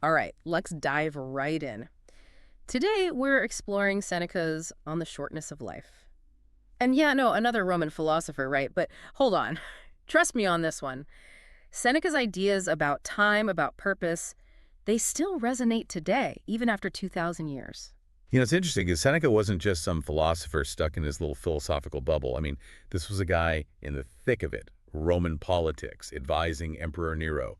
All right, let's dive right in. Today, we're exploring Seneca's On the Shortness of Life. And yeah, no, another Roman philosopher, right? But hold on. Trust me on this one. Seneca's ideas about time, about purpose, they still resonate today, even after 2,000 years. It's interesting because Seneca wasn't just some philosopher stuck in his little philosophical bubble. I mean, this was a guy in the thick of it, Roman politics, advising Emperor Nero.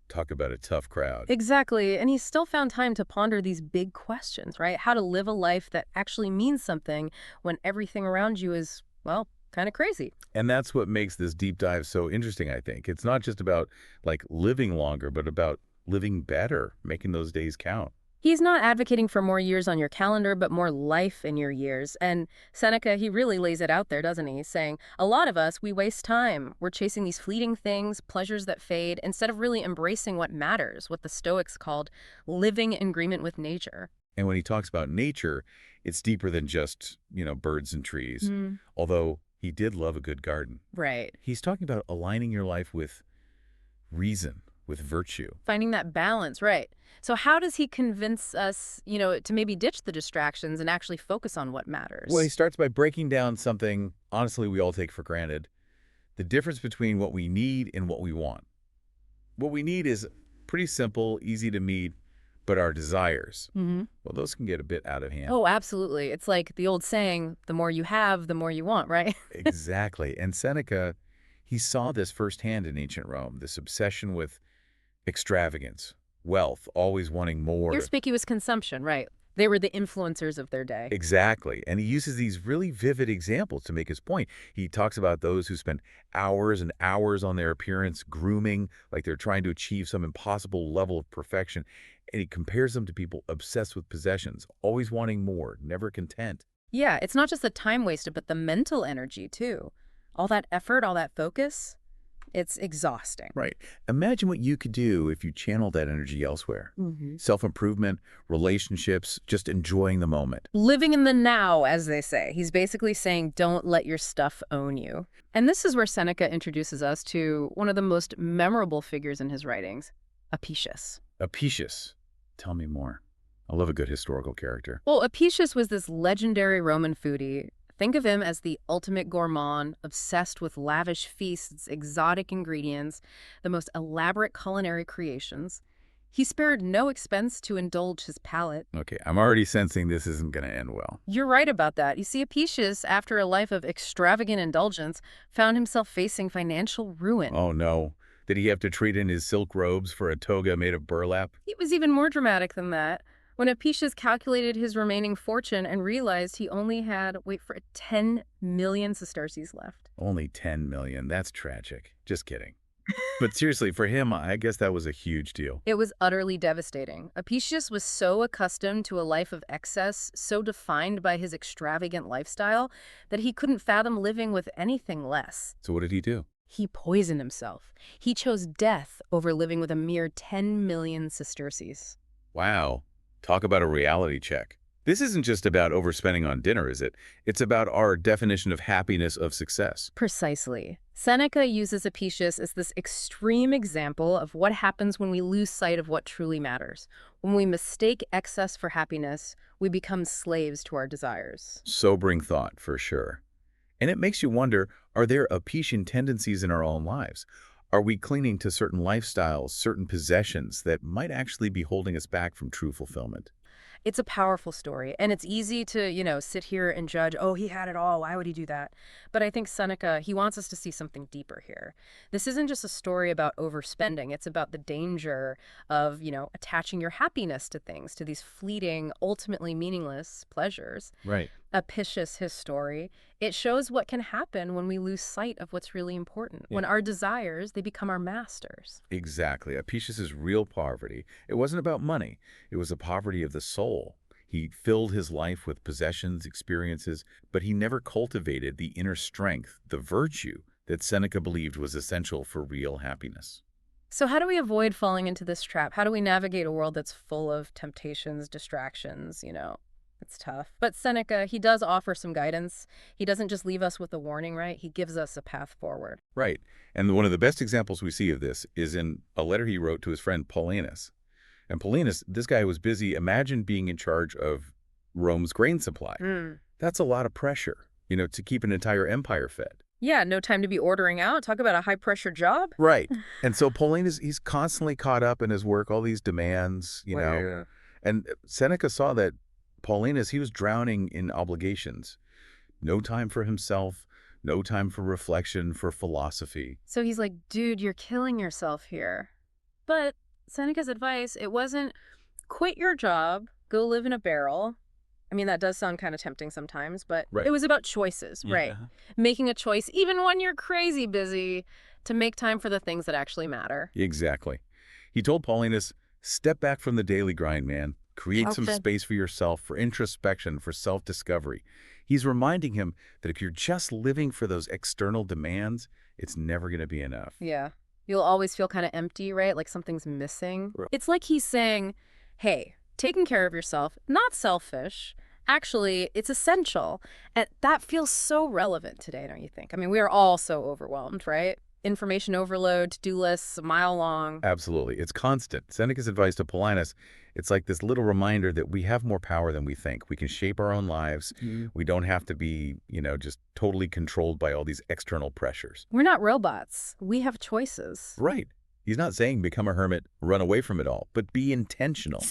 Talk about a tough crowd. Exactly, and he's still found time to ponder these big questions, right? How to live a life that actually means something when everything around you is, well, kind of crazy. And that's what makes this deep dive so interesting, I think. It's not just about, like, living longer, but about living better, making those days count. He's not advocating for more years on your calendar, but more life in your years. And Seneca, he really lays it out there, doesn't he? Saying, a lot of us, we waste time. We're chasing these fleeting things, pleasures that fade, instead of really embracing what matters, what the Stoics called living in agreement with nature. And when he talks about nature, it's deeper than just, birds and trees. Although he did love a good garden. Right. He's talking about aligning your life with reason, with virtue. Finding that balance, right. So how does he convince us, to maybe ditch the distractions and actually focus on what Well, he matters? starts by breaking down something, honestly, we all take for granted, the difference between what we need and what we want. What we need is pretty simple, easy to meet, but our desires, Hmm. well, those can get a bit out of hand. Oh, absolutely. It's like the old saying, the more you have, the more you want, right? Exactly. And Seneca, he saw this firsthand in ancient Rome, this obsession with extravagance, wealth, always wanting more. Conspicuous consumption, right. They were the influencers of their day. Exactly. And he uses these really vivid examples to make his point. He talks about those who spend hours and hours on their appearance, grooming, like they're trying to achieve some impossible level of perfection. And he compares them to people obsessed with possessions, always wanting more, never content. Yeah, it's not just the time wasted, but the mental energy, too. All that effort, all that focus, it's exhausting. Right. Imagine what you could do if you channeled that energy elsewhere. Hmm. Self-improvement, relationships, just enjoying the moment. Living in the now, as they say. He's basically saying, don't let your stuff own you. And this is where Seneca introduces us to one of the most memorable figures in his writings, Apicius. Apicius. Tell me more. I love a good historical character. Well, Apicius was this legendary Roman foodie. Think of him as the ultimate gourmand, obsessed with lavish feasts, exotic ingredients, the most elaborate culinary creations. He spared no expense to indulge his palate. Okay, I'm already sensing this isn't going to end well. You're right about that. You see, Apicius, after a life of extravagant indulgence, found himself facing financial ruin. Oh, no. Did he have to trade in his silk robes for a toga made of burlap? It was even more dramatic than that. When Apicius calculated his remaining fortune and realized he only had, wait for it, 10 million sesterces left. Only 10 million. That's tragic. Just kidding. But seriously, for him, I guess that was a huge deal. It was utterly devastating. Apicius was so accustomed to a life of excess, so defined by his extravagant lifestyle, that he couldn't fathom living with anything less. So what did he do? He poisoned himself. He chose death over living with a mere 10 million sesterces. Wow. Talk about a reality check. This isn't just about overspending on dinner, is it? It's about our definition of happiness, of success. Precisely. Seneca uses Apicius as this extreme example of what happens when we lose sight of what truly matters. When we mistake excess for happiness, we become slaves to our desires. Sobering thought, for sure. And it makes you wonder, are there Apician tendencies in our own lives? Are we clinging to certain lifestyles, certain possessions that might actually be holding us back from true fulfillment? It's a powerful story, and it's easy to, sit here and judge, oh, he had it all, why would he do that? But I think Seneca, he wants us to see something deeper here. This isn't just a story about overspending. It's about the danger of, attaching your happiness to things, to these fleeting, ultimately meaningless pleasures. Right. Apicius, his story, it shows what can happen when we lose sight of what's really important, Yeah. when our desires, they become our masters. Exactly. Apicius's real poverty, it wasn't about money. It was a poverty of the soul. He filled his life with possessions, experiences, but he never cultivated the inner strength, the virtue that Seneca believed was essential for real happiness. So how do we avoid falling into this trap? How do we navigate a world that's full of temptations, distractions, It's tough. But Seneca, he does offer some guidance. He doesn't just leave us with a warning, right? He gives us a path forward. Right. And one of the best examples we see of this is in a letter he wrote to his friend Paulinus. And Paulinus, this guy was busy. Imagine being in charge of Rome's grain supply. Mm. That's a lot of pressure, to keep an entire empire fed. Yeah, no time to be ordering out. Talk about a high-pressure job. Right. And so Paulinus, he's constantly caught up in his work, all these demands, Yeah. And Seneca saw that Paulinus, he was drowning in obligations. No time for himself, no time for reflection, for philosophy. So he's like, dude, you're killing yourself here. But Seneca's advice, it wasn't quit your job, go live in a barrel. I mean, that does sound kind of tempting sometimes, but Right. it was about choices, right? Making a choice, even when you're crazy busy, to make time for the things that actually matter. Exactly. He told Paulinus, step back from the daily grind, man. Create some Okay. space for yourself, for introspection, for self-discovery. He's reminding him that if you're just living for those external demands, it's never going to be enough. Yeah. You'll always feel kind of empty, right? Like something's missing. Right. It's like he's saying, hey, taking care of yourself, not selfish. Actually, it's essential. And that feels so relevant today, don't you think? I mean, we are all so overwhelmed, right? Information overload, to-do lists a mile long. Absolutely. It's constant. Seneca's advice to Paulinus, it's like this little reminder that we have more power than we think. We can shape our own lives. We don't have to be, just totally controlled by all these external pressures. We're not robots. We have choices. Right. He's not saying become a hermit, run away from it all, but be intentional.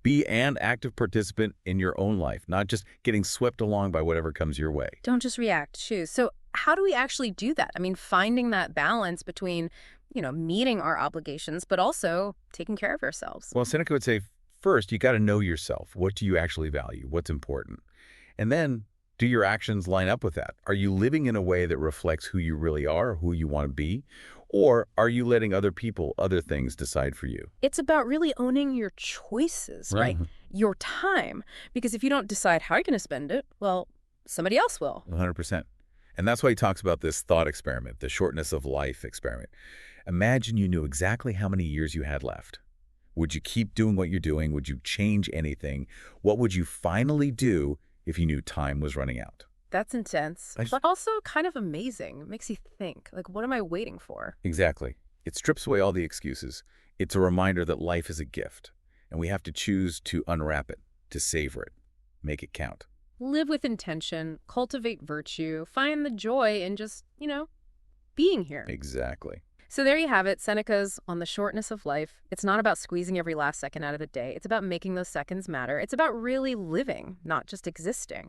Be an active participant in your own life, not just getting swept along by whatever comes your way. Don't just react, choose. So how do we actually do that? I mean, finding that balance between, meeting our obligations, but also taking care of ourselves. Well, Seneca would say, first, you got to know yourself. What do you actually value? What's important? And then, do your actions line up with that? Are you living in a way that reflects who you really are, who you want to be? Or are you letting other people, other things decide for you? It's about really owning your choices, right? Your time. Because if you don't decide how you're going to spend it, well, somebody else will. 100%. And that's why he talks about this thought experiment, the shortness of life experiment. Imagine you knew exactly how many years you had left. Would you keep doing what you're doing? Would you change anything? What would you finally do if you knew time was running out? That's intense, but also kind of amazing. It makes you think, like, what am I waiting for? Exactly. It strips away all the excuses. It's a reminder that life is a gift, and we have to choose to unwrap it, to savor it, make it count. Live with intention, cultivate virtue, find the joy in just, being here. Exactly. So there you have it, Seneca's On the Shortness of Life. It's not about squeezing every last second out of the day. It's about making those seconds matter. It's about really living, not just existing.